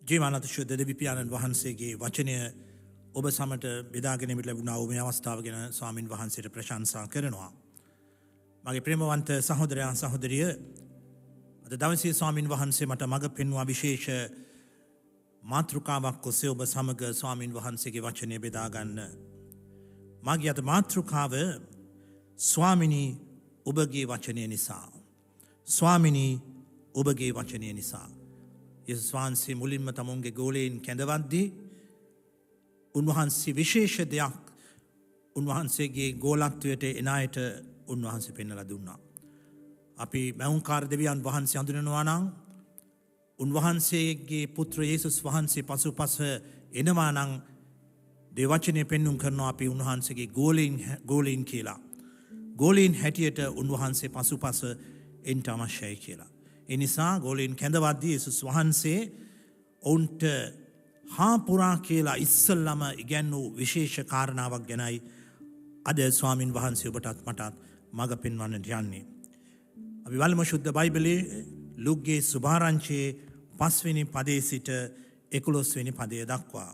ජීවනාත ශුද්ධ දෙවි පියාණන් වහන්සේගේ වචනය ඔබ සමට බෙදාගෙනමිට ලැබුණා වූ මේ අවස්ථාව ගැන ස්වාමින් වහන්සේට ප්‍රශංසා කරනවා. මගේ ප්‍රේමවන්ත සහෝදරයා සහෝදරිය අද දවසේ ස්වාමින් වහන්සේ මට මඟ පෙන්වා විශේෂ මාතෘකාවක් ඔස්සේ ඔබ සමග ස්වාමින් වහන්සේගේ වචනය බෙදා ගන්න. මගේ අද මාතෘකාව ස්වාමිනී ඔබගේ වචනය නිසා. ස්වාමිනී ඔබගේ වචනය නිසා. යේසුස් වහන්සේ මුලින්ම තමුන්ගේ ගෝලයෙන් කැඳවද්දී උන්වහන්සේ විශේෂ දෙයක් උන්වහන්සේගේ ගෝලත්වයට එන අයට උන්වහන්සේ පෙන්වලා දුන්නා. අපි මෞංකාර දෙවියන් වහන්සේ හඳුනනවා නම් උන්වහන්සේගේ පුත්‍ර යේසුස් වහන්සේ පසුපස එනවා නම් දෙවචනය පෙන්눔 කරනවා අපි උන්වහන්සේගේ ගෝලීන් කියලා. ගෝලීන් හැටියට උන්වහන්සේ පසුපස එන්ට අවශ්‍යයි කියලා. එනිසා ගෝලීන් කැඳවද්දී යේසුස් වහන්සේ ඔවුන්ට හාපුරා කියලා ඉස්සල්ලම ඉගැන්වූ විශේෂ කාරණාවක් ගැනයි අද ස්වාමින් වහන්සේ ඔබටත් මටත් මඟ පෙන්වන්නට යන්නේ. අපි බලමු ශුද්ධ බයිබලයේ ලුක්ගේ සුභාරංචියේ 5 වෙනි පදයේ සිට 11 වෙනි පදය දක්වා.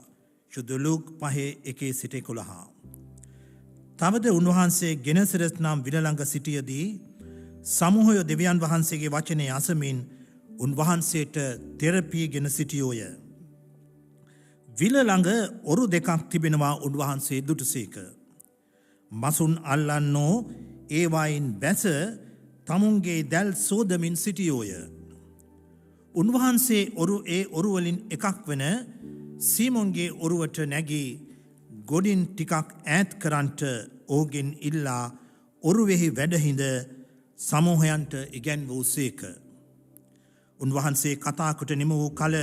ශුද්ධ ලුක් 5:1 සිට 11. තවද උන්වහන්සේ ගෙනසරත් නම් විල ළඟ සිටියදී සමූහය දෙවියන් වහන්සේගේ වචනය අසමින් උන්වහන්සේට තෙරපීගෙන සිටියෝය. විල ළඟ ඔරු දෙකක් තිබෙනවා උන්වහන්සේ දුටුසේක. මසුන් අල්ලන්නෝ ඒවායින් බැස තමුන්ගේ දැල් සෝදමින් සිටියෝය. උන්වහන්සේ ඔරුවලින් එකක් වන සීමොන්ගේ ඔරුවට නැගී ගොඩින් ටිකක් ඈත් කරන්ට ඕගෙන් ඉල්ලා ඔරුවෙහි වැඩහිඳ සමූහයන්ට ඉගැන් වූ සේක. උන්වහන්සේ කතාකොට නිම වූ කල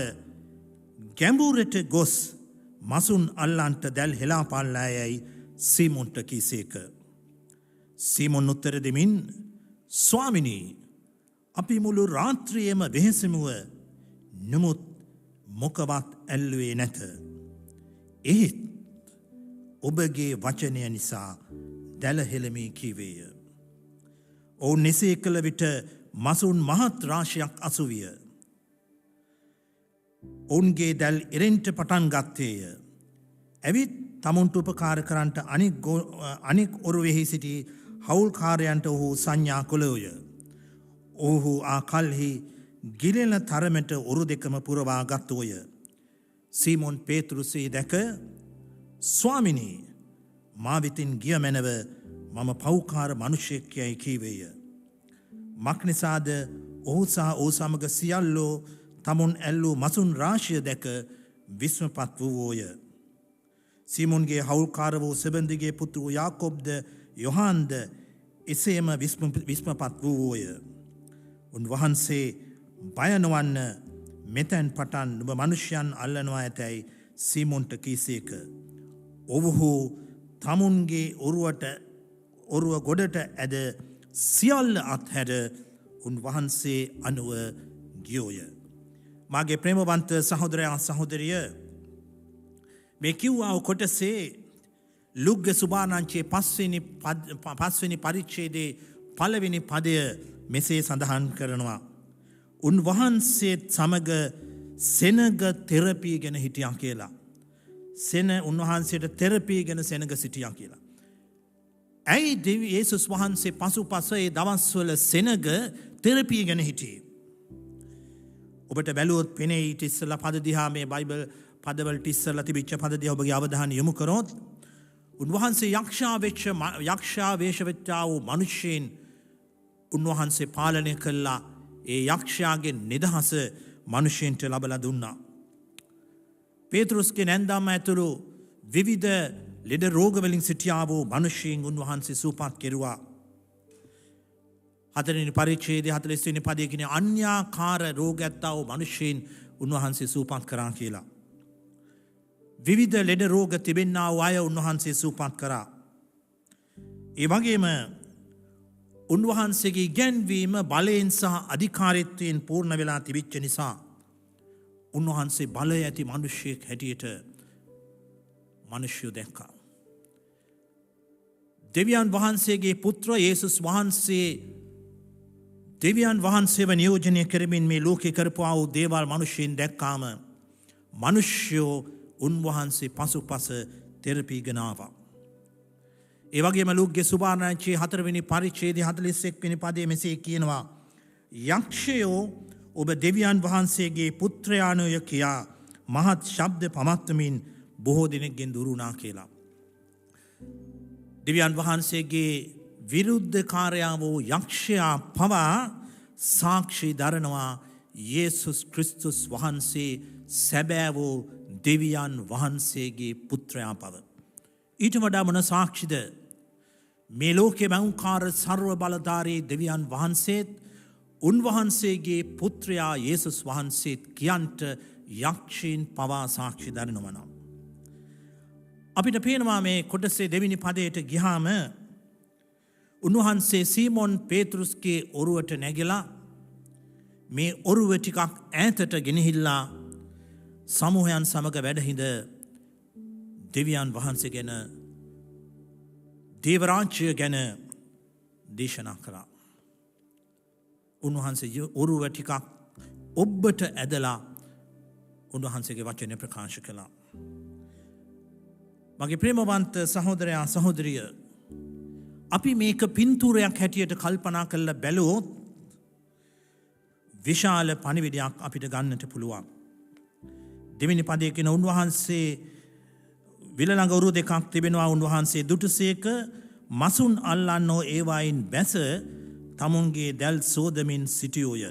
ගැඹුරට ගොස් මසුන් අල්ලන්ට දැල් හෙලාපල්ලායයි සීමොන්ට කීසේක. සීමොන් උත්තර දෙමින් ස්වාමිනී අපි මුළු රාත්‍රියම වෙහෙසෙමුව නමුත් මොකවත් ඇල්ලුවේ නැත. එහෙත් ඔබගේ වචනය නිසා දැල හෙළමී කීවේය. ඔවුන් එසේ කළ විට මසුන් මහත් රාශියක් අසුවිය. ඔවුන්ගේ දැල් එරෙන්ට පටන් ගත්තේය. ඇවිත් තමුන්ට උපකාර කරන්ට අනෙක් ඔරුවෙහි සිටි හවුල්කාරයන්ට ඔහු සංඥා කොළෝය. ඔහු ආකල්හි ගිලෙන තරමට ඔරු දෙකම පුරවා ගත්තෝය. සීමොන් පේතෘසේ දැක ස්වාමිනී මා වෙතින් ගිය මැනව මම පෞකාර මනුෂ්‍යෙක් යයි කීවේය. මක්නිසාද ඔහු සහ ඔහු සමග සියල්ලෝ තමුන් ඇල්ලූ මසුන් රාශිය දැක විස්මපත් වූවෝය. සීමොන්ගේ හවුල්කාර වූ සෙබඳිගේ පුතු යාකොබ්ද යොහන්ද එසේම විස්මපත් වූවෝය. උන්වහන්සේ බය නොවන්න මෙතැන් පටන් නුඹ මනුෂ්‍යයන් අල්ලනවා ඇතැයි සීමොන්ට කීසේක. ඔවුහු තමුන්ගේ ඔරුව ගොඩට ඇද සියල්ල අත්හැර උන්වහන්සේ අනුව ගියෝය. මාගේ ප්‍රේමවන්ත සහෝදරයා සහෝදරිය මේ කිව්වා කොටසේ ලුක්ග සුභාරංචියේ 5 වෙනි පරිච්ඡේදයේ 1 වෙනි පදය මෙසේ සඳහන් කරනවා. උන්වහන්සේ සමග සෙනග තෙරපීගෙන හිටියා කියලා. උන්වහන්සේට තෙරපීගෙන සෙනග සිටියා කියලා. ඇයි යේසුස් වහන්සේ පසුපස ඒ දවස්වල සෙනග තෙරපීගෙන හිටියේ? ඔබට බැලුවොත් පෙනේ ඊට ඉස්සෙල්ලා පද දිහා මේ බයිබල් පදවලට ඉස්සෙල්ලා තිබිච්ච පද දිහා ඔබගේ අවධානය යොමු කරොත් උන්වහන්සේ යක්ෂා වේශ වෙච්චා වූ මිනිසෙන් උන්වහන්සේ පාලනය කළා. ඒ යක්ෂයාගේ නිදහස මිනිසෙන්ට ලබලා දුන්නා. පේතෘස්ගේ නැන්දාම ඇතුළු විවිධ ලෙඩ රෝග වලින් සිටියා වූ මිනිසෙන් උන්වහන්සේ සුවපත් කෙරුවා. 4 වෙනි පරිච්ඡේදයේ 40 වෙනි පදයේ කියන අන්‍යාකාර රෝග ඇත්තා වූ මිනිසෙන් උන්වහන්සේ සුවපත් කරා කියලා. විවිධ ලෙඩ රෝග තිබෙන්නා වූ අය උන්වහන්සේ සුවපත් කරා. ඒ වගේම උන්වහන්සේගේ ඉගැන්වීම බලයෙන් සහ අධිකාරීත්වයෙන් පූර්ණ වෙලා තිබිච්ච නිසා උන්වහන්සේ බලය ඇති මිනිසෙක් හැටියට මිනිස්සු දැක්කා. දෙවියන් වහන්සේගේ පුත්‍ර යේසුස් වහන්සේ දෙවියන් වහන්සේව නියෝජනය කරමින් මේ ලෝකේ කරපු ආ වූ දේවල් මිනිසෙන් දැක්කාම මනුෂ්‍යෝ උන්වහන්සේ පසුපස තෙරපීගෙන ආවා. ඒ වගේම ලූක්ගේ සුභාරංචියේ 4 වෙනි පරිච්ඡේදයේ 41 වෙනි පදයේ මෙසේ කියනවා යක්ෂයෝ ඔබ දෙවියන් වහන්සේගේ පුත්‍රයාණෝය කියා මහත් ශබ්ද පමත්වමින් බොහෝ දෙනෙක්ගෙන් දුරු වුණා කියලා. දෙවියන් වහන්සේගේ විරුද්ධකාරයා වූ යක්ෂයා පවා සාක්ෂි දරනවා යේසුස් ක්‍රිස්තුස් වහන්සේ සැබෑ වූ දෙවියන් වහන්සේගේ පුත්‍රයා බව. ඊට වඩා මොන සාක්ෂිද? මේ ලෝකේ මෞංකාර සර්ව බලධාරී දෙවියන් වහන්සේත් උන්වහන්සේගේ පුත්‍රයා යේසුස් වහන්සේත් කියන්ට යක්ෂයන් පවා සාක්ෂි දරනවා නම් අපිට පේනවා මේ කොටසේ දෙවෙනි පදයට ගියාම උන්වහන්සේ සීමොන් පේතෘස්ගේ ඔරුවට නැගිලා මේ ඔරුව ටිකක් ඈතට ගෙනහිල්ලා සමූහයන් සමග වැඩහිඳ දෙවියන් වහන්සේ ගැන දේව රාජ්‍ය ගැන දේශනා කළා. උන්වහන්සේ ඔරුව ටිකක් ඔබට ඇදලා උන්වහන්සේගේ වචනය ප්‍රකාශ කළා. මගේ ප්‍රේමවන්ත සහෝදරයා සහෝදරිය අපි මේක පින්තූරයක් හැටියට කල්පනා කරලා බැලුවොත් විශාල පණිවිඩයක් අපිට ගන්නට පුළුවන්. දෙවෙනි පදයේ කියන උන්වහන්සේ විල ළඟ ඔරුව දෙකක් තිබෙනවා. උන්වහන්සේ දුටුසේක මසුන් අල්ලන්නෝ ඒවායින් බැස තමුන්ගේ දැල් සෝදමින් සිටියෝය.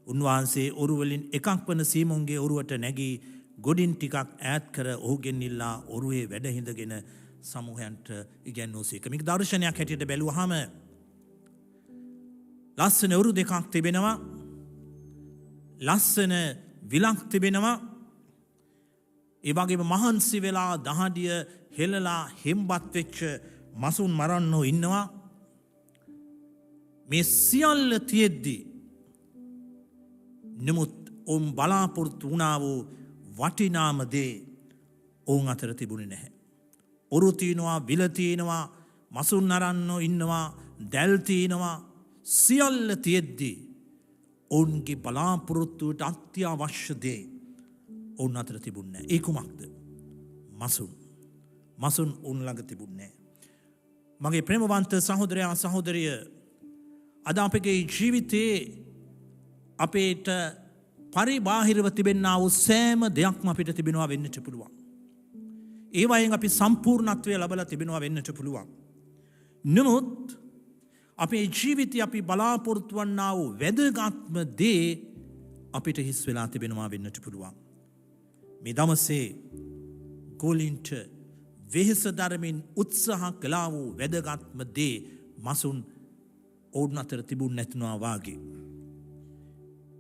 උන්වහන්සේ ඔරුවලින් එකක් වන සීමොන්ගේ ඔරුවට නැගී ගොඩින් ටිකක් ඈත් කර ඔහුගෙන් ඉල්ලා ඔරුවේ වැඩ හිඳගෙන සමූහයන්ට ඉගැන්වූසේක. මේක දර්ශනයක් හැටියට බැලුවාම ලස්සන ඔරු දෙකක් තිබෙනවා. ලස්සන විලක් තිබෙනවා. ඒ වගේම මහන්සි වෙලා දහඩිය හෙළලා හෙම්බත් වෙච්ච මසුන් මරන්නෝ ඉන්නවා. මේ සියල්ල තියෙද්දි නමුත් ඔවුන් බලාපොරොත්තු වුණා වූ වටිනාම දේ ඔවුන් අතර තිබුණේ නැහැ. ඔරු තියෙනවා, විල තියෙනවා, මසුන් අරන්නෝ ඉන්නවා, දැල් තියෙනවා. සියල්ල තියෙද්දි ඔවුන්ගේ බලාපොරොත්තුවට අත්‍යවශ්‍ය දේ ඔවුන් අතර තිබුණේ නැහැ. ඒ කුමක්ද? මසුන්. මසුන් ඔවුන් ළඟ තිබුණේ නැහැ. මගේ ප්‍රේමවන්ත සහෝදරයා සහෝදරිය අද අපගේ ජීවිතයේ අපේට පරිබාහිරව තිබෙන්නා වූ සෑම දෙයක්ම අපිට තිබෙනවා වෙන්නට පුළුවන්. ඒ වයින් අපි සම්පූර්ණත්වය ලබලා තිබෙනවා වෙන්නට පුළුවන්. නමුත් අපේ ජීවිතය අපි බලාපොරොත්තු වන්නා වූ වැදගත්ම දේ අපිට හිස් වෙලා තිබෙනවා වෙන්නට පුළුවන්. මේ දවසේ ගෝලින්ට වෙහෙස දරමින් උත්සාහ කළා වූ වැදගත්ම දේ මසුන් ඔවුන් අතර තිබුණ නැතුණා වාගේ.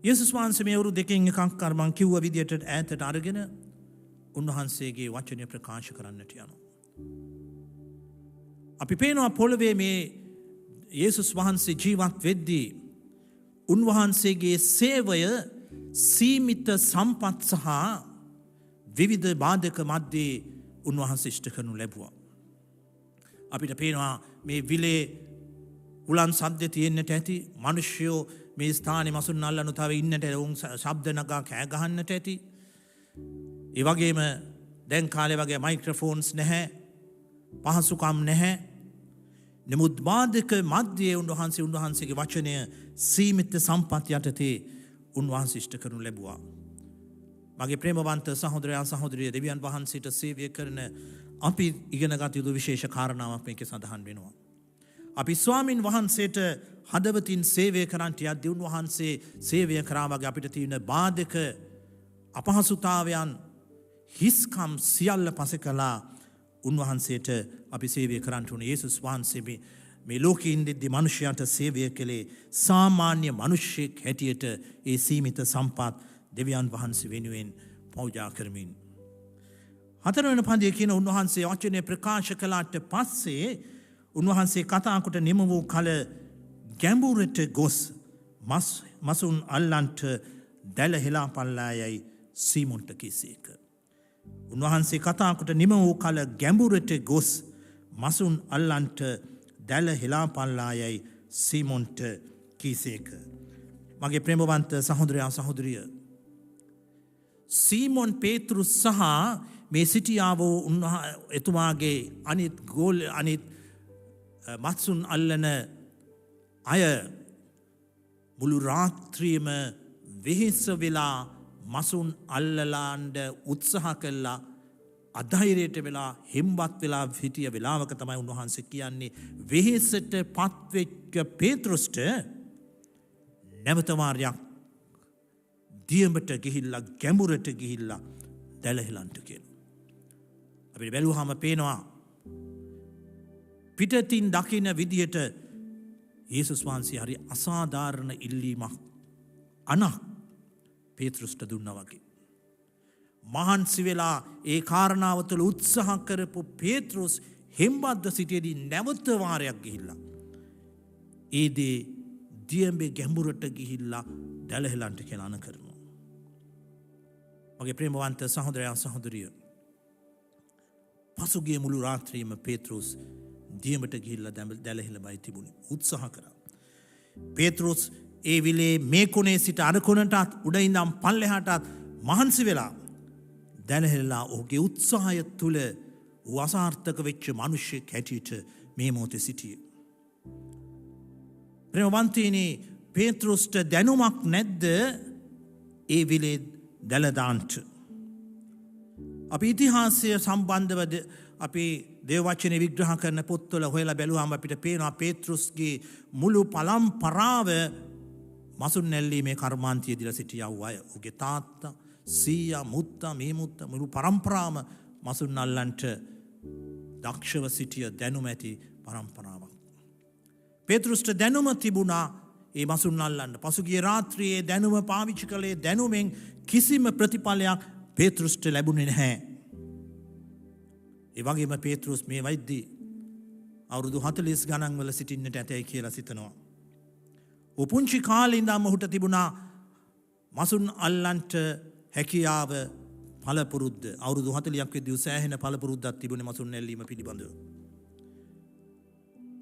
යේසුස් වහන්සේ මේ වරු දෙකෙන් එකක් අර මං කිව්ව විදියට ඈතට අරගෙන උන්වහන්සේගේ වචනය ප්‍රකාශ කරන්නට යනවා. අපි පේනවා පොළවේ මේ යේසුස් වහන්සේ ජීවත් වෙද්දී උන්වහන්සේගේ සේවය සීමිත සම්පත් සහ විවිධ බාධක මැද්දේ උන්වහන්සේ ඉෂ්ට කරනු ලැබුවා. අපිට පේනවා මේ විලේ උලන් සද්ද තියෙන්නට ඇති. මිනිස්සුયો මේ ස්ථානේ මසුන් අල්ලනු තව ඉන්නට උන් ශබ්ද නගා කෑ ගහන්නට ඇති. ඒ වගේම දැන් කාලේ වගේ මයික්‍රොෆෝන්ස් නැහැ. පහසුකම් නැහැ. නමුත් බාධක මැද්දේ උන්වහන්සේගේ වචනය සීමිත සම්පත් යටතේ උන්වහන්සේ ඉෂ්ට කරනු ලැබුවා. මගේ ප්‍රේමවන්ත සහෝදරයා සහෝදරිය දෙවියන් වහන්සේට සේවය කරන අපි ඉගෙනගත යුතු විශේෂ කාරණාවක් මේකේ සඳහන් වෙනවා. අපි ස්වාමින් වහන්සේට හදවතින් සේවය කරන්නට යද්දී උන්වහන්සේ සේවය කරා වගේ අපිට තියෙන බාධක අපහසුතාවයන් හිස්කම් සියල්ල පසෙකලා උන්වහන්සේට අපි සේවය කරන්නට උනේ. යේසුස් වහන්සේ මේ ලෝකේ ඉඳිද්දී මිනිසයාට සේවය කළේ සාමාන්‍ය මිනිසෙක් හැටියට ඒ සීමිත සම්පත් දෙවියන් වහන්සේ වෙනුවෙන් පූජා කරමින්. 4 වෙනි පදයේ කියන උන්වහන්සේ වචනේ ප්‍රකාශ කළාට පස්සේ උන්වහන්සේ කතා කොට නිම වූ කල ගැඹුරට ගොස් මසුන් අල්ලන්ට දැල හෙලා පල්ලායයි සීමොන්ට කීසේක. උන්වහන්සේ කතා කොට නිම වූ කල ගැඹුරට ගොස් මසුන් අල්ලන්ට දැල හෙලා පල්ලායයි සීමොන්ට කීසේක. මගේ ප්‍රේමවන්ත සහෝදරයා සහෝදරිය සීමොන් පේතෘස් සහ මේ සිටියාවෝ එතුමාගේ අනිත් මත්සුන් අල්ලන අය මුළු රාත්‍රියම වෙහෙස වෙලා මසුන් අල්ලලාන්ඩ උත්සාහ කළා අධෛර්යයට වෙලා හෙම්බත් වෙලා හිටිය වෙලාවක තමයි උන්වහන්සේ කියන්නේ වෙහෙසට පත්වෙච්ච පේතෘස්ට නැවත වාරයක් දියඹට ගිහිල්ලා ගැඹුරට ගිහිල්ලා දැලහිලන්ට කියනවා. අපිට බැලුවාම පේනවා පිටතින් දකින විදියට යේසුස් වහන්සේ හරි අසාධාරණ ඉල්ලීමක් පේතෘස්ට දුන්නා වගේ. මහන්සි වෙලා ඒ කාරණාව තුළ උත්සාහ කරපු පේතෘස් හෙම්බද්ද සිටියේදී නැවත වාරයක් ගිහිල්ලා ඒ දේ දියඹේ ගැඹුරට ගිහිල්ලා දැලහෙලන්ට කියලා අණ කරනවා. මගේ ප්‍රේමවන්ත සහෝදරයා සහෝදරිය පසුගිය මුළු රාත්‍රියම පේතෘස් දියඹට ගිහිල්ලා දැලහෙලමයි තිබුණේ උත්සාහ කරා. පේතෘස් ඒ විලේ මේ කොනේ සිට අර කොනටත් උඩ ඉඳන් පල්ලෙහාටත් මහන්සි වෙලා දැලහෙලලා ඔහුගේ උත්සාහය තුළ අසාර්ථක වෙච්ච මිනිහෙක් හැටියට මේ මොහොතේ සිටියේ. ප්‍රේමවන්තයනි පේතෘස්ට දැනුමක් නැද්ද ඒ විලේ දැලදාන්ට? අපි ඉතිහාසය සම්බන්ධව අපි දේවවචනේ විග්‍රහ කරන පොත්වල හොයලා බැලුවාම අපිට පේනවා පේතෘස්ගේ මුළු පරම්පරාව මසුන් නැල්ලීමේ කර්මාන්තයේ දීලා සිටියා වූ අය. ඔහුගේ තාත්තා, සීයා, මුත්තා, මේ මුත්තා මුළු පරම්පරාවම මසුන් අල්ලන්ට දක්ෂව සිටිය දැනුම ඇති පරම්පරාවක්. පේතෘස්ට දැනුම තිබුණා ඒ මසුන් අල්ලන්න. පසුගිය රාත්‍රියේ දැනුම පාවිච්චි කළේ දැනුමෙන් කිසිම ප්‍රතිඵලයක් පේතෘස්ට ලැබුණේ නැහැ. ඒ වගේම පේතෘස් මේ වෛද්‍ය අවුරුදු 40 ගණන් වල සිටින්නට ඇතයි කියලා සිතනවා. උපුංචි කාලේ ඉඳන්ම ඔහුට තිබුණා මසුන් අල්ලන්ට හැකියාව පළපුරුද්ද. අවුරුදු 40ක් විතර සෑහෙන පළපුරුද්දක් තිබුණේ මසුන් නැල්ලීම පිළිබඳව.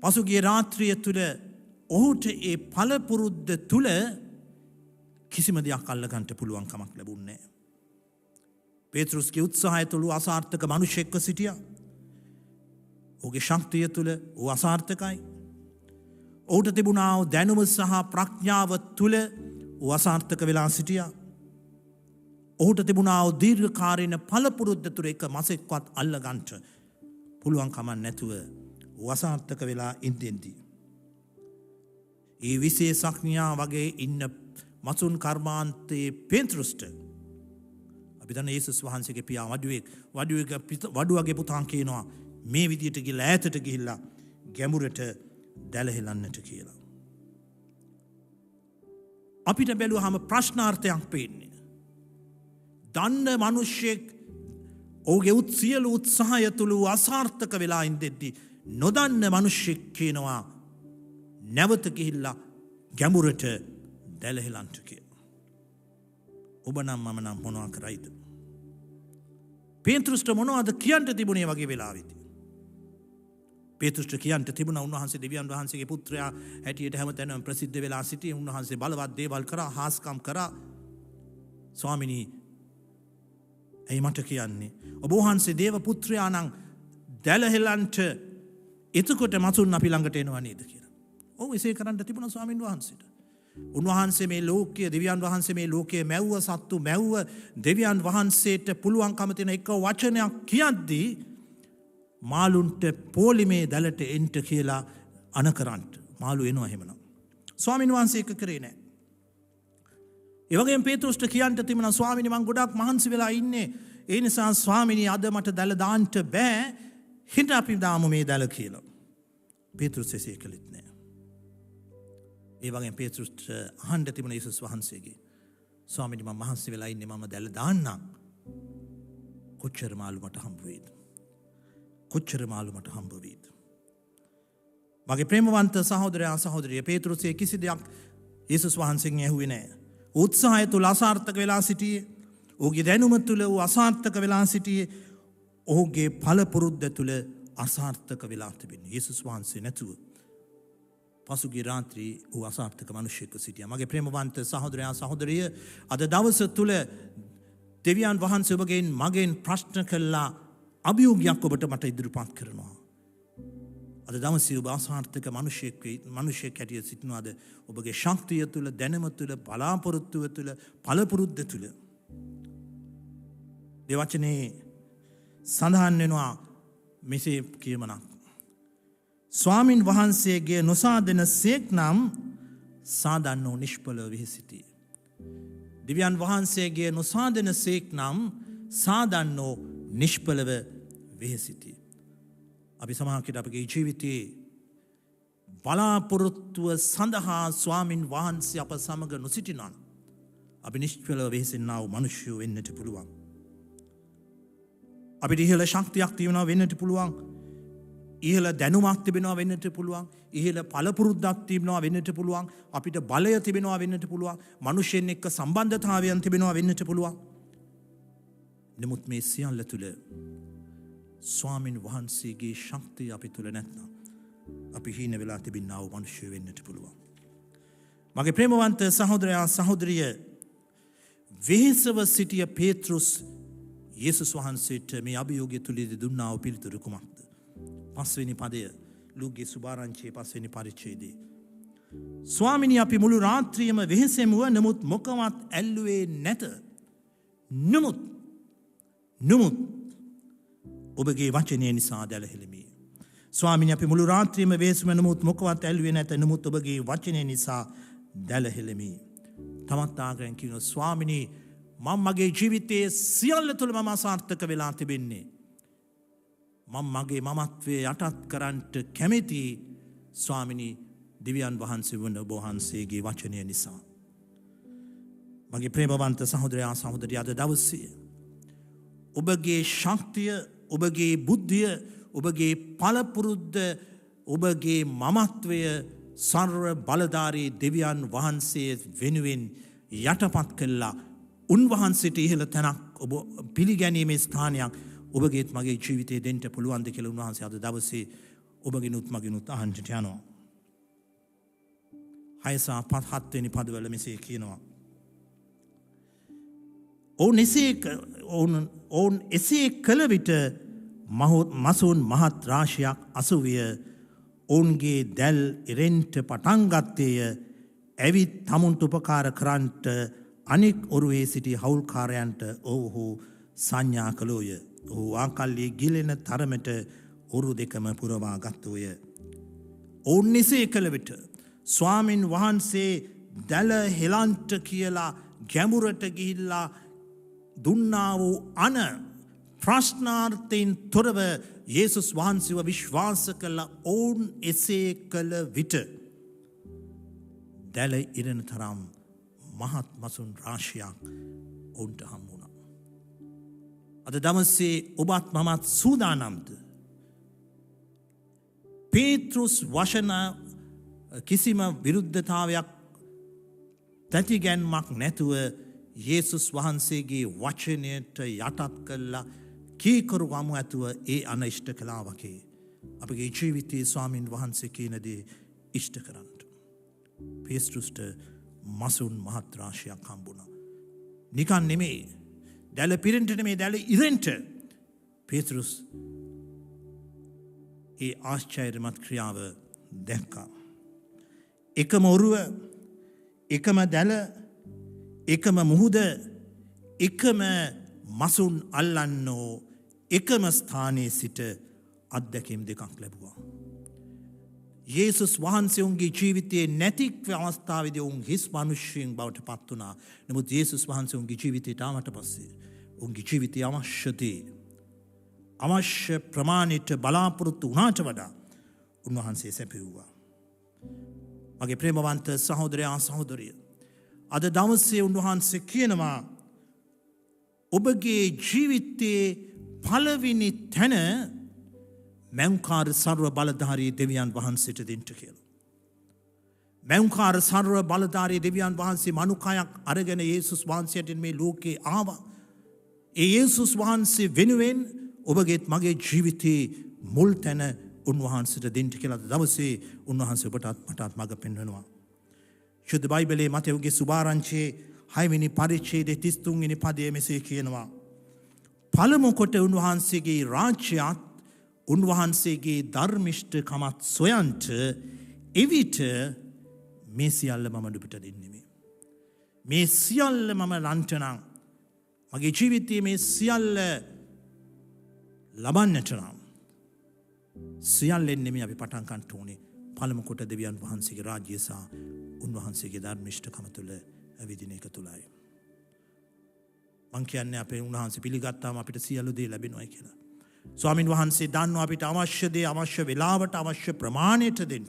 පසුගිය රාත්‍රිය තුල ඔහුට ඒ පළපුරුද්ද තුල කිසිම දෙයක් අල්ලගන්න පුළුවන් කමක් ලැබුණේ නැහැ. පේතෘස්ගේ උත්සාහය තුළ අසාර්ථක මිනිසෙක්ව සිටියා. ඔහුගේ ශක්තිය තුළ ඔහු අසාර්ථකයි. ඔහුට තිබුණා දැනුම සහ ප්‍රඥාව තුළ ඔහු අසාර්ථක වෙලා සිටියා. ඔහුට තිබුණා දීර්ඝකාලීන පළපුරුද්ද තුළ එක මාසෙක්වත් අල්ලගන්න පුළුවන් කමක් නැතුව ඔහු අසාර්ථක වෙලා ඉඳින්දී. ඒ විශේෂඥයා වගේ ඉන්න මසුන් කර්මාන්තයේ පේතෘස්ට අපි දන්න යේසුස් වහන්සේගේ පියා වඩුවගේ පුතාන් කියනවා මේ විදියට ගිහලා ඈතට ගිහිල්ලා ගැඹුරට දැලහෙලන්නට කියලා. අපිට බැලුවාම ප්‍රශ්නාර්ථයක් පේන්නේ. දන්න මිනිහෙක් ඔහුගේ සියලු උත්සාහය තුළ අසාර්ථක වෙලා ඉඳෙද්දී නොදන්න මිනිහෙක් කියනවා නැවත ගිහිල්ලා ගැඹුරට දැලහෙලන්නට කියලා. ඔබ නම් මම නම් මොනවා කරයිද? පේතෘස්ට මොනවද කියන්න තිබුණේ වගේ වෙලාවෙදී? පේතෘස්ට කියන්න තිබුණා උන්වහන්සේ දෙවියන් වහන්සේගේ පුත්‍රයා හැටියට හැමතැනම ප්‍රසිද්ධ වෙලා සිටියේ. උන්වහන්සේ බලවත් දේවල් කරා, හාස්කම් කරා. ස්වාමිනී, ඇයි මට කියන්නේ? ඔබ වහන්සේ දේව පුත්‍රයා නම් දැලහෙලන්ට එතකොට මසුන් අපි ළඟට එනවා නේද කියලා. ඔව්, එසේ කරන්න තිබුණා ස්වාමින් වහන්සේට. උන්වහන්සේ මේ ලෝකයේ දෙවියන් වහන්සේ මේ ලෝකයේ මැව්ව සත්තු මැව්ව දෙවියන් වහන්සේට පුළුවන්කම තියෙන එක වචනයක් කියද්දී මාළුන්ට පොලිමේ දැලට එන්න කියලා අනකරන්ට මාළු එනවා එහෙමනම්. ස්වාමීන් වහන්සේ එක කරේ නැහැ. ඒ වගේම පේතෘස්ට කියන්න තිබුණා ස්වාමීනි මම ගොඩක් මහන්සි වෙලා ඉන්නේ. ඒ නිසා ස්වාමීනි අද මට දැල දාන්න බෑ. හිට අපි දාමු මේ දැල කියලා. පේතෘස් එසේ කළෙත් නැහැ. ඒ වගේ පේතෘස්ට අහන්න තිබුණ යේසුස් වහන්සේගේ ස්වාමීනි මම මහන්සි වෙලා ඉන්නේ මම දැල දාන්නම්. කොච්චර මාළු මට හම්බ වෙයිද? කොච්චර මාළු මට හම්බ වෙයිද? මගේ ප්‍රේමවන්ත සහෝදරයා සහෝදරිය පේතෘස්ගේ කිසි දෙයක් යේසුස් වහන්සේගෙන් ඇහුවේ නැහැ. උත්සාහය තුල අසාර්ථක වෙලා සිටියේ. ඔහුගේ දැනුම තුල ඌ අසාර්ථක වෙලා සිටියේ. ඔහුගේ පළපුරුද්ද තුල අසාර්ථක වෙලා තිබෙන්නේ. යේසුස් වහන්සේ නැතුව පසුගිය රාත්‍රී ඌ අසාර්ථක මිනිසෙක්ව සිටියා. මගේ ප්‍රේමවන්ත සහෝදරයා සහෝදරිය අද දවස තුල දෙවියන් වහන්සේ ඔබගෙන් මගෙන් ප්‍රශ්න කළා අභියෝගයක් ඔබට මට ඉදිරිපත් කරනවා. අද දවසේ ඔබ අසාර්ථක මිනිසෙක් හැටියට සිටිනවාද? ඔබගේ ශක්තිය තුළ, දැනුම තුළ, බලාපොරොත්තුව තුළ, පළපුරුද්ද තුළ. දෙවචනේ සඳහන් වෙනවා මෙසේ කියමනක්. ස්වාමින් වහන්සේගේ නොසාදන සේක් නම් සාදන්නෝ නිෂ්ඵලව වෙහෙසිති. දෙවියන් වහන්සේගේ නොසාදන සේක් නම් සාදන්නෝ නිෂ්ඵලව වෙහෙසිති. අපි සමහරවිට අපගේ ජීවිතයේ බලාපොරොත්තුව සඳහා ස්වාමින් වහන්සේ අප සමග නොසිටිනවා. අපි නිෂ්ඵලව වෙහෙසෙන්නා වූ මිනිසයෝ වෙන්නට පුළුවන්. අපිට ඉහළ ශක්තියක් තියනවා වෙන්නට පුළුවන්. ඉහළ දැනුමක් තිබෙනවා වෙන්නට පුළුවන්. ඉහළ පළපුරුද්දක් තිබෙනවා වෙන්නට පුළුවන්. අපිට බලය තිබෙනවා වෙන්නට පුළුවන්. මිනිසෙන් එක්ක සම්බන්ධතාවයන් තිබෙනවා වෙන්නට පුළුවන්. නමුත් මේ සියල්ල තුළ ස්වාමින් වහන්සේගේ ශක්තිය අපි තුළ නැත්නම් අපි හීන වෙලා තිබෙනා වූ මිනිසෙ වෙන්නට පුළුවන්. මගේ ප්‍රේමවන්ත සහෝදරයා සහෝදරිය, වෙහෙසව සිටිය පේත්‍රුස් යේසුස් වහන්සේට මේ අභියෝගය තුලදී දුන්නා වූ පිළිතුර කුමක්ද? 5 වෙනි පදය ලූකේ සුභාරංචියේ 5 වෙනි පරිච්ඡේදයේ. ස්වාමිනී, අපි මුළු රාත්‍රියම වෙහෙසෙමුව, නමුත් මොකවත් ඇල්ලුවේ නැත. නමුත් ඔබගේ වචනය නිසා දැල හෙළෙමි. ස්වාමිනී, අපි මුළු රාත්‍රියම වෙහෙසෙම, නමුත් මොකවත් ඇල්ලුවේ නැත. නමුත් ඔබගේ වචනය නිසා දැල හෙළෙමි. තමත් ආග්‍රහයෙන් කියනවා, ස්වාමිනී, මම මගේ ජීවිතයේ සියල්ල තුළ මම අසාර්ථක වෙලා තිබෙන්නේ. මම මගේ මමත්වයේ යටත් කරන්නට කැමැති ස්වාමිනී, දෙවියන් වහන්සේ වන ඔබ වහන්සේගේ වචනය නිසා. මගේ ප්‍රේමවන්ත සහෝදරයා සහෝදරිය, අද දවසේ ඔබගේ ශක්තිය, ඔබගේ බුද්ධිය, ඔබගේ පළපුරුද්ද, ඔබගේ මමත්වය සර්ව බලධාරී දෙවියන් වහන්සේ වෙනුවෙන් යටපත් කළා. උන්වහන්සේට ඉහළ තැනක් ඔබ පිළිගැනීමේ ස්ථානයක් ඔබගේත් මගේ ජීවිතයේ දෙන්න පුළුවන්ද කියලා උන්වහන්සේ අද දවසේ ඔබගෙනුත් මගෙනුත් අහන්නට යනවා. 6-7 වෙනි පදවල මෙසේ කියනවා. ඔවුන් එසේ කළ විට මසුන් මහත් රාශියක් අසුවිය. ඔවුන්ගේ දැල් ඉරෙන්ට පටන් ගත්තේය. ඇවිත් තමුන්ට උපකාර කරන්නට අනෙක් ඔරුවේ සිටි හවුල්කාරයන්ට ඔවුහු සංඥා කළෝය. ඔහු ආකල්ලි ගිලෙන තරමට ඔරු දෙකම පුරවා ගත්තෝය. ඔවුන් එසේ කළ විට ස්වාමින් වහන්සේ දැල හෙලන්ට කියලා ගැඹුරට ගිහිල්ලා දුන්නා වූ අන ප්‍රශ්නාර්ථයෙන් තොරව යේසුස් වහන්සේව විශ්වාස කළ ඔවුන් එසේ කළ විට දැල ඉරෙන තරම් මහත් මසුන් රාශියක් ඔවුන්ට හම්බ වුණා. අද දවසේ ඔබත් මමත් සූදානම්ද? පේත්‍රුස් වචන කිසිම විරුද්ධතාවයක්, තැතිගැන්මක් නැතුව යේසුස් වහන්සේගේ වචනයට යටත් කළා. කීකරු වමු ඇතුව ඒ අන ඉෂ්ට කළා වගේ අපගේ ජීවිතයේ ස්වාමින් වහන්සේ කියන දේ ඉෂ්ට කරන්න. පේත්‍රුස්ට මසුන් මහත් රාශියක් හම්බුණා. නිකන් නෙමෙයි, දැල පිරෙන්ට නෙමෙයි, දැල ඉරෙන්ට පේත්‍රුස් ඒ ආශ්චර්යමත් ක්‍රියාව දැක්කා. එකම ඔරුව, එකම දැල, එකම මුහුද, එකම මසුන් අල්ලන්නෝ එකම ස්ථානයේ සිට අත්දැකීම් දෙකක් ලැබුවා. යේසුස් වහන්සේ උන්ගේ ජීවිතයේ නැති අවස්ථාවේදී උන් හිස් මිනිසෙන් බවට පත් වුණා. නමුත් යේසුස් වහන්සේ උන්ගේ ජීවිතයට ආවට පස්සේ උන්ගේ ජීවිතයේ අවශ්‍ය ප්‍රමාණයට බලාපොරොත්තු වුණාට වඩා උන්වහන්සේ සැපෙව්වා. මගේ ප්‍රේමවන්ත සහෝදරයා සහෝදරිය, අද දවසේ උන්වහන්සේ කියනවා ඔබගේ ජීවිතයේ පළවෙනි තැන මැවුම්කාර සර්ව බලධාරී දෙවියන් වහන්සේට දෙන්න කියලා. මැවුම්කාර සර්ව බලධාරී දෙවියන් වහන්සේ මනුකයක් අරගෙන යේසුස් වහන්සේට මේ ලෝකේ ආවා. ඒ යේසුස් වහන්සේ වෙනුවෙන් ඔබගේත් මගේ ජීවිතයේ මුල් තැන උන්වහන්සේට දෙන්න කියලා දවසේ උන්වහන්සේ ඔබටත් මටත් මඟ පෙන්වනවා. ශුද්ධ බයිබලයේ මතෙව්ගේ සුභාරංචියේ 6වෙනි පරිච්ඡේදයේ 33 වෙනි පදයේ මෙසේ කියනවා. පළමු කොට උන්වහන්සේගේ රාජ්‍යයත් උන්වහන්සේගේ ධර්මිෂ්ඨකමත් සොයන්ට එවිට මේ සියල්ල මම දුපිට දෙන්නේ. මේ සියල්ල මම ලන්ටනම් මගේ ජීවිතයේ මේ සියල්ල ලබන්නට නම් සියල්ලෙන් නෙමෙයි අපි පටන් ගන්න ඕනේ. පළමු කොට දෙවියන් වහන්සේගේ රාජ්‍ය සහ උන්වහන්සේගේ ධර්මිෂ්ඨකම තුළ ඇවිදින එක තුලයි. මං කියන්නේ අපේ උන්වහන්සේ පිළිගත්තාම අපිට සියලු දේ ලැබෙනවා කියලා. ස්වාමින් වහන්සේ දන්නවා අපිට අවශ්‍ය දේ අවශ්‍ය වෙලාවට අවශ්‍ය ප්‍රමාණයට දෙන්න.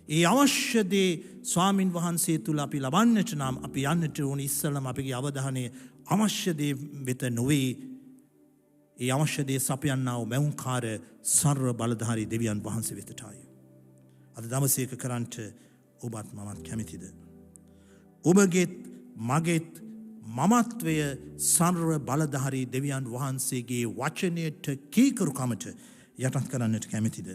ඒ අවශ්‍ය දේ ස්වාමින් වහන්සේ තුල අපි ලබන්නට නම් අපි යන්නට ඕනේ ඉස්සෙල්ලාම අපගේ අවධානය අවශ්‍ය දේ වෙත නොවේ. ඒ අවශ්‍ය දේ සපයන්නා වූ මෞංකාර සර්ව බලධාරී දෙවියන් වහන්සේ වෙතටයි. අද දවසේක කරන්ට ඔබත් මමත් කැමතිද? ඔබගේත් මගේත් මමත්වය සර්ව බලධාරී දෙවියන් වහන්සේගේ වචනයට කීකරුකමට යටත් කරන්නට කැමතිද?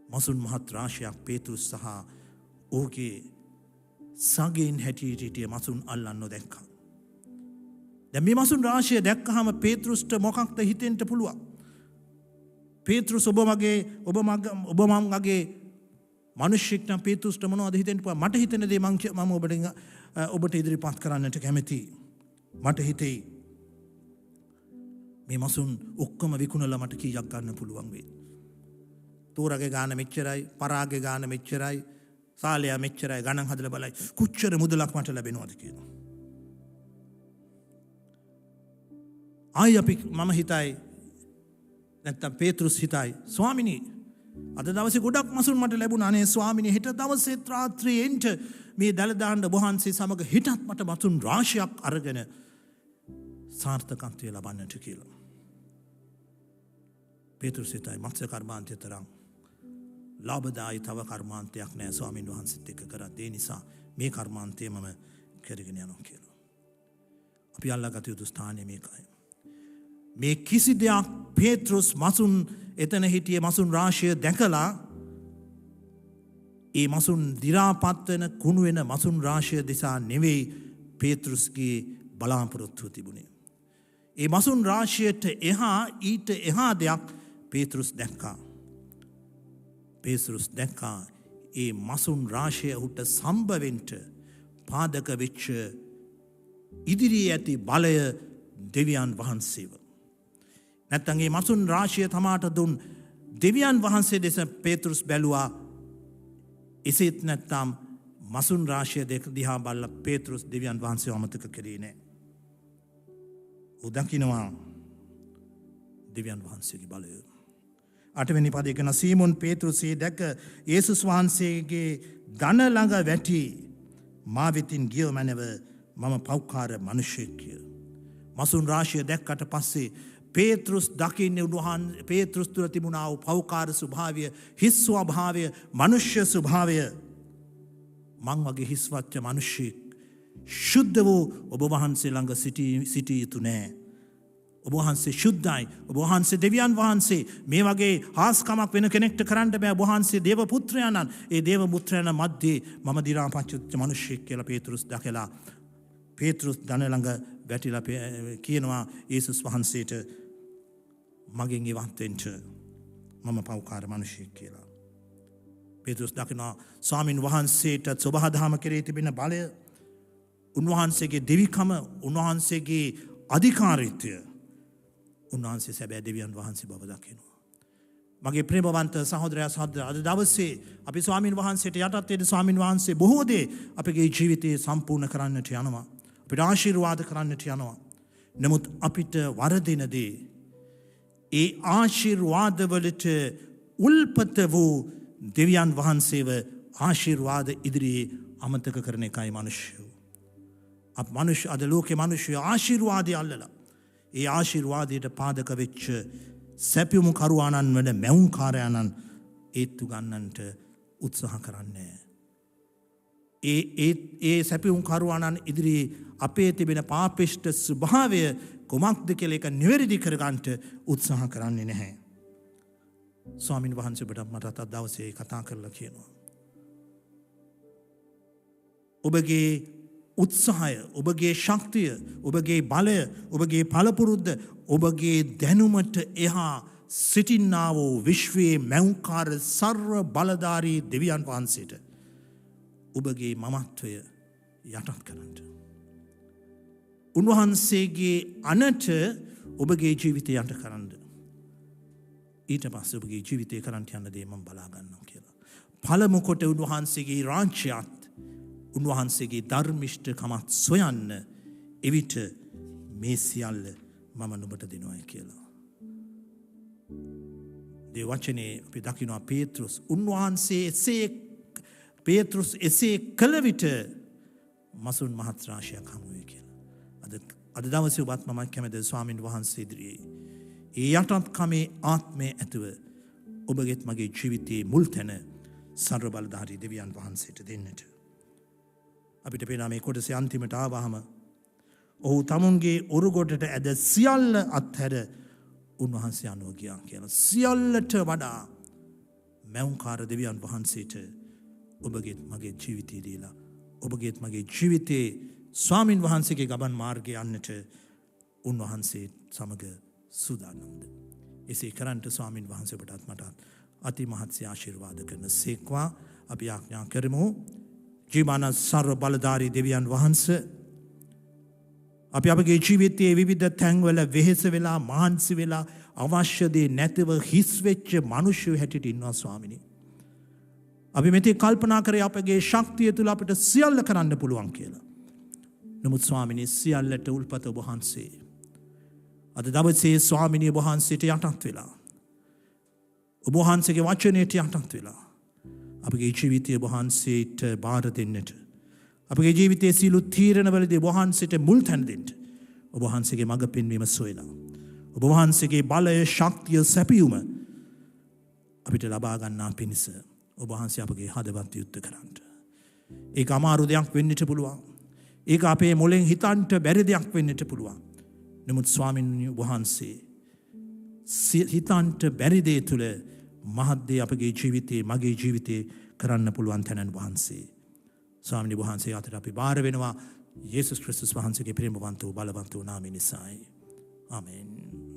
මසුන් මහත් රාශියක් පේතුරුස් සහ ඔහුගේ සගයින් හැටියට හිටිය මසුන් අල්ලන්න නොදැක්කා. දැන් මේ මසුන් රාශිය දැක්කහම පේතුරුස්ට මොකක්ද හිතෙන්න පුළුවන්? පේතුරුස් ඔබ මගේ මිනිස්සෙක් නම් පේතුරුස්ට මොනවද හිතෙන්න පුළුවන්? මට හිතෙන දේ මම ඔබට ඉදිරිපත් කරන්නට කැමතියි. මට හිතෙයි මේ මසුන් ඔක්කොම විකුණලා මට කීයක් ගන්න පුළුවන් වෙයි. තෝරගේ ගාන මෙච්චරයි, පරාගේ ගාන මෙච්චරයි, සාලයා මෙච්චරයි ගණන් හදලා බලයි. කොච්චර මුදලක් මට ලැබෙනවද කියලා. මම හිතයි නැත්තම් පේතුරුස් හිතයි ස්වාමිනී අද දවසේ ගොඩක් මසුන් මට ලැබුණා. අනේ ස්වාමිනී හෙට දවසේ රාත්‍රියේ එන්ට මේ දලදාන්න වහන්සේ සමග හිටත් මට මසුන් රාශියක් අරගෙන සාර්ථකත්වය ලබන්නට කියලා. පේතුරුස් හිතයි මත්ස්‍ය කර්මාන්තය තරම් ලාභදායී තව කර්මාන්තයක් නෑ ස්වාමින් වහන්සේත් එක්ක කරත්. ඒ නිසා මේ කර්මාන්තය මම කරගෙන යනවා කියලා. අපි අල්ලාගත යුතු ස්ථානය මේකයි. මේ කිසි දෙයක් පේතුරුස් මසුන් එතන හිටියේ මසුන් රාශිය දැකලා ඒ මසුන් දිරාපත් වෙන කුණු වෙන මසුන් රාශිය දිසා නෙවෙයි පේතුරුස්ගේ බලාපොරොත්තුව තිබුණේ. ඒ මසුන් රාශියට ඊට එහා දෙයක් පේතුරුස් දැක්කා. පේතුරුස් දැක්කා ඒ මසුන් රාශිය උට සම්බවෙන්ට පාදක වෙච්ච ඉදිරියේ ඇති බලය දෙවියන් වහන්සේව. නැත්තම් මේ මසුන් රාශිය තමාට දුන් දෙවියන් වහන්සේ දෙස පේතුරුස් බැලුවා. එසේත් නැත්තම් මසුන් රාශිය දෙක දිහා බලලා පේතුරුස් දෙවියන් වහන්සේව අමතක කරේ නැහැ. උදකින්නවා දෙවියන් වහන්සේගේ බලය. 8 වෙනි පදයේ කියන සීමොන් පේතුරුසේ දැක යේසුස් වහන්සේගේ දන ළඟ වැටි මා වෙතින් ගිය මැනව මම පෞකාර මිනිසෙක් කිය. මසුන් රාශිය දැක්කට පස්සේ පේතුරුස් දකින්නේ උන්වහන්සේ පේතුරුස් තුළ තිබුණා වූ පෞකාර ස්වභාවය, හිස් ස්වභාවය, මනුෂ්‍ය ස්වභාවය. මං වගේ හිස්වච්ච මිනිසෙක් ශුද්ධ වූ ඔබ වහන්සේ ළඟ සිටිය යුතු නෑ. ඔබ වහන්සේ ශුද්ධයි. ඔබ වහන්සේ දෙවියන් වහන්සේ. මේ වගේ හාස්කමක් වෙන කෙනෙක්ට කරන්න බෑ. ඔබ වහන්සේ දේව පුත්‍රයාණන්. ඒ දේව පුත්‍රයාණන් මැද්දේ මම දිරාපච්ච මිනිසෙක් කියලා පේතුරුස් දැකලා පේතුරුස් දන ළඟ වැටිලා කියනවා යේසුස් වහන්සේට මගෙන් ඉවත් වෙන්න මම පෞකාර මිනිසෙක් කියලා. පේතුරුස් දකිනවා ස්වාමින් වහන්සේට සබහාදහම කෙරේ තිබෙන බලය, උන්වහන්සේගේ දෙවිකම, උන්වහන්සේගේ අධිකාරීත්වය, උන්වහන්සේ සැබෑ දෙවියන් වහන්සේ බව දකිනවා. මගේ ප්‍රේමවන්ත සහෝදරයා සහෝදරිය අද දවසේ අපි ස්වාමින් වහන්සේට යටත් වෙන ස්වාමින් වහන්සේ බොහෝ දේ අපගේ ජීවිතේ සම්පූර්ණ කරන්නට යනවා. අපිට ආශිර්වාද කරන්නට යනවා. නමුත් අපිට වරදින දේ ඒ ආශිර්වාදවලට උල්පත වූ දෙවියන් වහන්සේව ආශිර්වාද ඉදිරියේ අමතක කරන එකයි මිනිස්සු. අද ලෝකේ මිනිස්සු ආශිර්වාදය අල්ලලා ඒ ආශිර්වාදයට පාදක වෙච්ච සැපියුම් කරුවාණන් වන මැවුම්කාරයාණන් ඒත්තු ගන්නන්ට උත්සාහ කරන්නේ. ඒ සැපියුම් කරුවාණන් ඉදිරියේ අපේ තිබෙන පාපිෂ්ඨ ස්වභාවය කොමක්ද කියලා ඒක නිවැරදි කරගන්නට උත්සාහ කරන්නේ නැහැ. ස්වාමින් වහන්සේ ඔබට මට අද දවසේ කතා කරලා කියනවා. ඔබගේ උත්සාහය, ඔබගේ ශක්තිය, ඔබගේ බලය, ඔබගේ පළපුරුද්ද, ඔබගේ දැනුමට එහා සිටින්නා වූ විශ්වයේ මැවුම්කාර සර්ව බලධාරී දෙවියන් වහන්සේට ඔබගේ මමත්වය යටත් කරන්න. උන්වහන්සේගේ අනට ඔබගේ ජීවිතය යට කරන්න. ඊට පස්සේ ඔබගේ ජීවිතය කරන්ට යන්න දේ මම බලා ගන්නවා කියලා. පළමු කොට උන්වහන්සේගේ රාජ්‍යයත් උන්වහන්සේගේ ධර්මිෂ්ඨකමත් සොයන්න එවිට මේ සියල්ල මම නුඹට දෙනවායි කියලා. දේ වචනේ අපි දකිනවා පේත්‍රුස් පේත්‍රුස් එසේ කළ විට මසුන් මහත් රාශියක් හමු වේ කියලා. අද දවසේ ඔබත් මම කැමැද ස්වාමීන් වහන්සේ ඉදිරියේ ඒ යටත්කමේ ආත්මය ඇතුව ඔබගේත් මගේ ජීවිතයේ මුල් තැන සර්ව බලධාරී දෙවියන් වහන්සේට දෙන්නට. අපිට පේනවා මේ කොටසේ අන්තිමට ආවහම ඔහු තමුන්ගේ ඔරුගොඩට ඇද සියල්ල අත්හැර උන්වහන්සේ අනුව ගියා කියලා. සියල්ලට වඩා මැවුම්කාර දෙවියන් වහන්සේට ඔබගේත් මගේ ජීවිතය දීලා ඔබගේත් මගේ ජීවිතයේ ස්වාමින් වහන්සේගේ ගමන් මාර්ගය යන්නට උන්වහන්සේ සමග සූදානම්ද. එසේ කරන්ට ස්වාමින් වහන්සේ ඔබටත් මටත් අතිමහත්සේ ආශිර්වාද කරන සේක්වා අපි ආඥා කරමු. ජීවමාන සර්ව බලධාරී දෙවියන් වහන්සේ අපි අපගේ ජීවිතයේ විවිධ තැන්වල වෙහෙස වෙලා මහන්සි වෙලා අවශ්‍ය දේ නැතිව හිස් වෙච්ච මිනිස්සු හැටියට ඉන්නවා ස්වාමිනී. අපි මෙතේ කල්පනා කරේ අපගේ ශක්තිය තුල අපිට සියල්ල කරන්න පුළුවන් කියලා. නමුත් ස්වාමිනී සියල්ලට උල්පත ඔබ වහන්සේ. අද දවසේ ස්වාමිනී ඔබ වහන්සේට යටත් වෙලා ඔබ වහන්සේගේ වචනයට යටත් වෙලා අපගේ ජීවිතය ඔබ වහන්සේට බාර දෙන්නට අපගේ ජීවිතයේ සියලු තීරණවලදී ඔබ වහන්සේට මුල් තැන දෙන්න ඔබ වහන්සේගේ මඟ පෙන්වීම සොයලා ඔබ වහන්සේගේ බලය ශක්තිය සැපයුම අපිට ලබා ගන්නා පිණිස ඔබ වහන්සේ අපගේ හදවත් යුක්ත කරන්න. ඒක අමාරු දෙයක් වෙන්නට පුළුවන්. ඒක අපේ මොලෙන් හිතන්ට බැරි දෙයක් වෙන්නට පුළුවන්. නමුත් ස්වාමීන් වහන්සේ හිතන්ට බැරි දේ තුල මහත් දේ අපගේ ජීවිතේ මගේ ජීවිතේ කරන්න පුළුවන් තැනන් වහන්සේ. ස්වාමීන් වහන්සේ අතට අපි බාර වෙනවා. යේසුස් ක්‍රිස්තුස් වහන්සේගේ ප්‍රේමවන්ත වූ බලවන්ත වූ නාමය නිසායි. ආමෙන්.